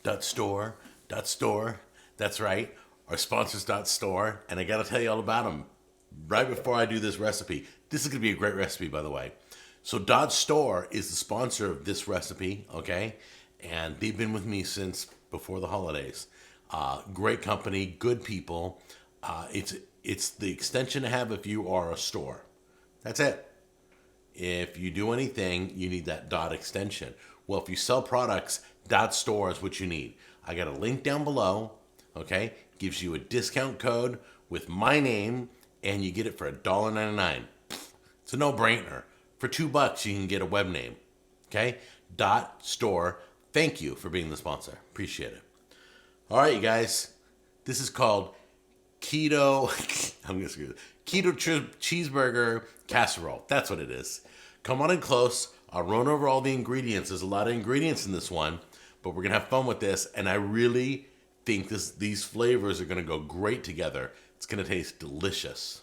.store, .store. That's right. Our sponsors .store, and I gotta tell you all about them. Right before I do this recipe, this is gonna be a great recipe, by the way. So .store is the sponsor of this recipe, okay? And they've been with me since before the holidays. Great company, good people. It's the extension to have if you are a store. That's it. If you do anything, you need that extension. Well, if you sell products, .store is what you need. I got a link down below, okay? Gives you a discount code with my name, and you get it for $1.99. It's a no-brainer. For $2, you can get a web name, okay? .store. Thank you for being the sponsor. Appreciate it. All right, you guys. This is called Keto Cheeseburger Casserole. That's what it is. Come on in close. I'll run over all the ingredients. There's a lot of ingredients in this one, but we're going to have fun with this, and I really think these flavors are going to go great together. It's going to taste delicious.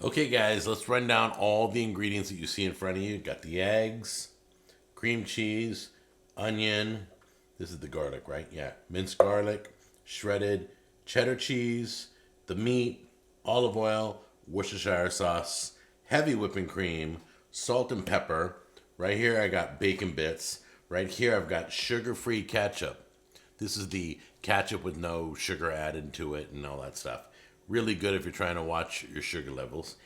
Okay, guys, let's run down all the ingredients that you see in front of you. Got the eggs, cream cheese, onion. This is the garlic, right? Yeah. Minced garlic, shredded cheddar cheese, the meat, olive oil, Worcestershire sauce, heavy whipping cream, salt and pepper. Right here I got bacon bits. Right here I've got sugar-free ketchup. This is the ketchup with no sugar added to it and all that stuff. Really good if you're trying to watch your sugar levels.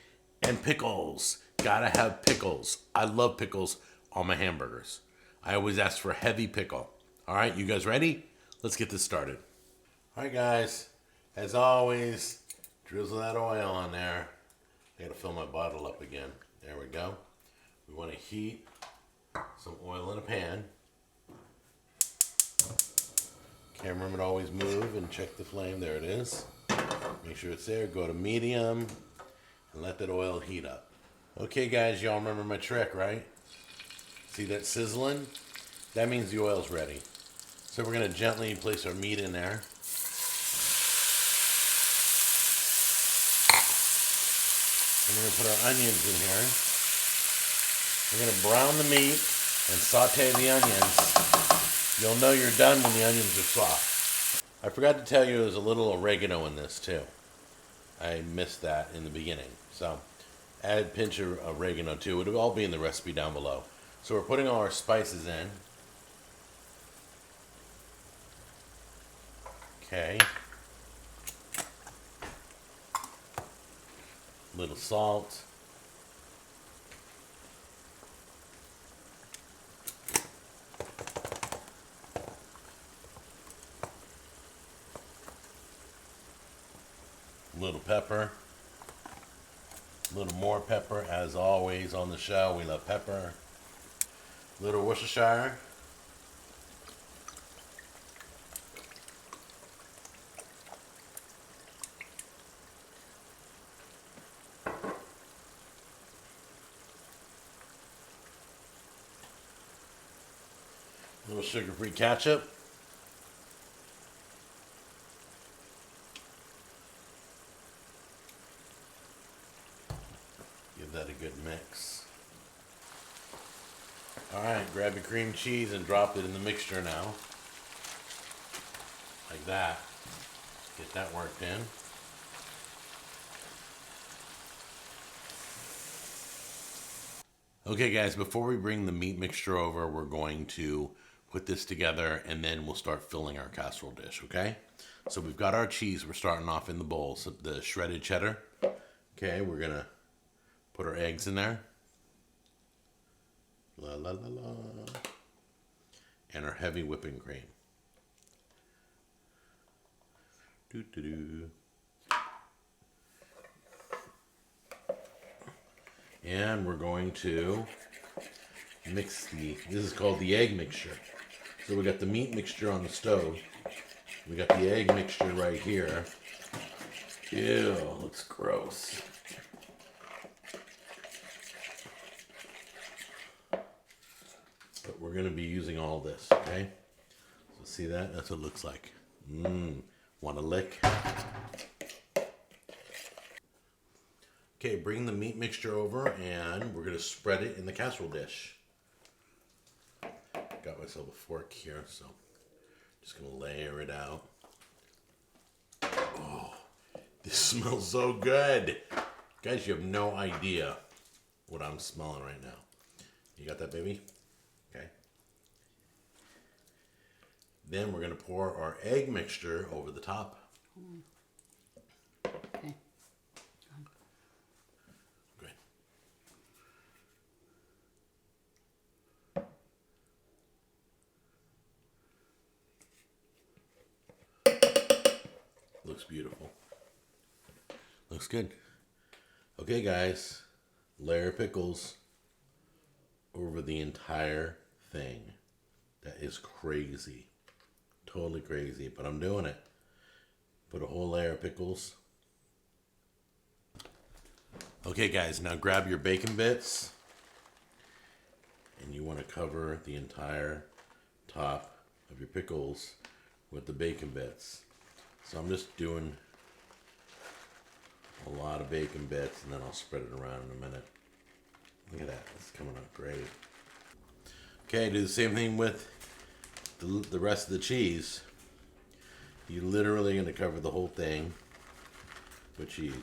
And pickles. Gotta have pickles. I love pickles on my hamburgers. I always ask for heavy pickle. All right, you guys ready? Let's get this started. All right, guys. As always, drizzle that oil on there. I gotta fill my bottle up again. There we go. We want to heat some oil in a pan. Cameraman would always move and check the flame. There it is. Make sure it's there. Go to medium and let that oil heat up. Okay, guys, y'all remember my trick, right? See that sizzling? That means the oil's ready. So we're going to gently place our meat in there. And we're going to put our onions in here. We're going to brown the meat and saute the onions. You'll know you're done when the onions are soft. I forgot to tell you there's a little oregano in this too. I missed that in the beginning. So add a pinch of oregano too. It'll all be in the recipe down below. So we're putting all our spices in. Okay. A little salt. A little pepper. A little more pepper, as always on the show. We love pepper. A little Worcestershire. A little sugar-free ketchup. Give that a good mix. Alright, grab your cream cheese and drop it in the mixture now. Like that. Get that worked in. Okay, guys, before we bring the meat mixture over, we're going to put this together and then we'll start filling our casserole dish, okay? So we've got our cheese. We're starting off in the bowl. So the shredded cheddar. Okay, we're going to put our eggs in there. La la la la. And our heavy whipping cream. Doo doo doo. And we're going to mix this is called the egg mixture. So we got the meat mixture on the stove. We got the egg mixture right here. Ew, looks gross. But we're going to be using all this, okay? So see that? That's what it looks like. Want a lick? Okay, bring the meat mixture over and we're going to spread it in the casserole dish. got myself a fork here, so just gonna layer it out. Oh, this smells so good. Guys, you have no idea what I'm smelling right now. You got that, baby? Okay. Then we're gonna pour our egg mixture over the top. Okay. Good. Looks beautiful. Looks good. Okay, guys, layer pickles over the entire thing. That is crazy. Totally crazy, but I'm doing it. Put a whole layer of pickles. Okay, guys, now grab your bacon bits. And you want to cover the entire top of your pickles with the bacon bits. So I'm just doing a lot of bacon bits, and then I'll spread it around in a minute. Look at that, it's coming out great. Okay, do the same thing with the rest of the cheese. You're literally going to cover the whole thing with cheese.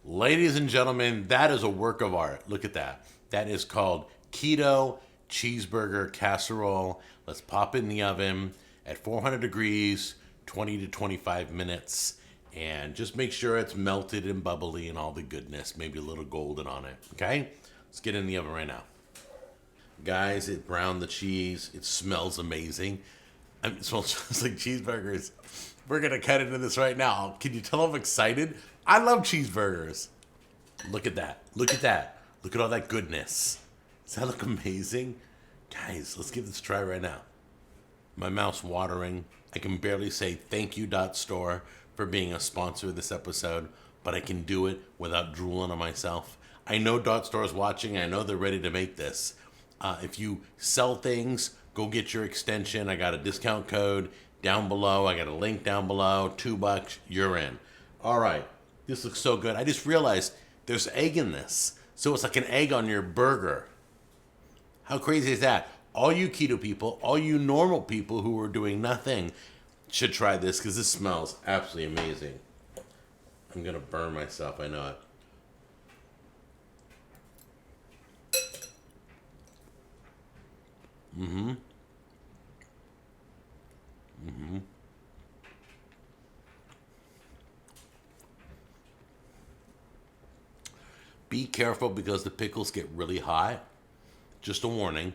Ladies and gentlemen, that is a work of art. Look at that. That is called Keto Cheeseburger Casserole. Let's pop it in the oven at 400 degrees, 20 to 25 minutes. And just make sure it's melted and bubbly and all the goodness. Maybe a little golden on it. Okay? Let's get in the oven right now. Guys, it browned the cheese. It smells amazing. It smells just like cheeseburgers. We're going to cut into this right now. Can you tell I'm excited? I love cheeseburgers. Look at that. Look at that. Look at all that goodness. Does that look amazing? Guys, let's give this a try right now. My mouth's watering. I can barely say thank you, Store, for being a sponsor of this episode, but I can do it without drooling on myself. I know Store is watching. I know they're ready to make this. If you sell things, go get your extension. I got a discount code down below. I got a link down below. $2, you're in. All right. This looks so good. I just realized there's egg in this. So it's like an egg on your burger. How crazy is that? All you keto people, all you normal people who are doing nothing should try this because this smells absolutely amazing. I'm going to burn myself. I know it. Be careful because the pickles get really hot. Just a warning.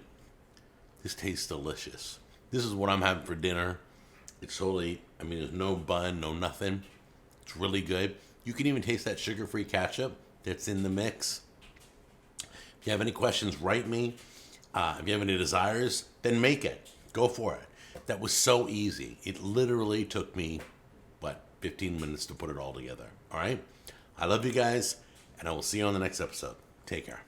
This tastes delicious. This is what I'm having for dinner. It's totally, there's no bun, no nothing. It's really good. You can even taste that sugar-free ketchup that's in the mix. If you have any questions, write me. If you have any desires, then make it. Go for it. That was so easy. It literally took me, 15 minutes to put it all together. All right? I love you guys, and I will see you on the next episode. Take care.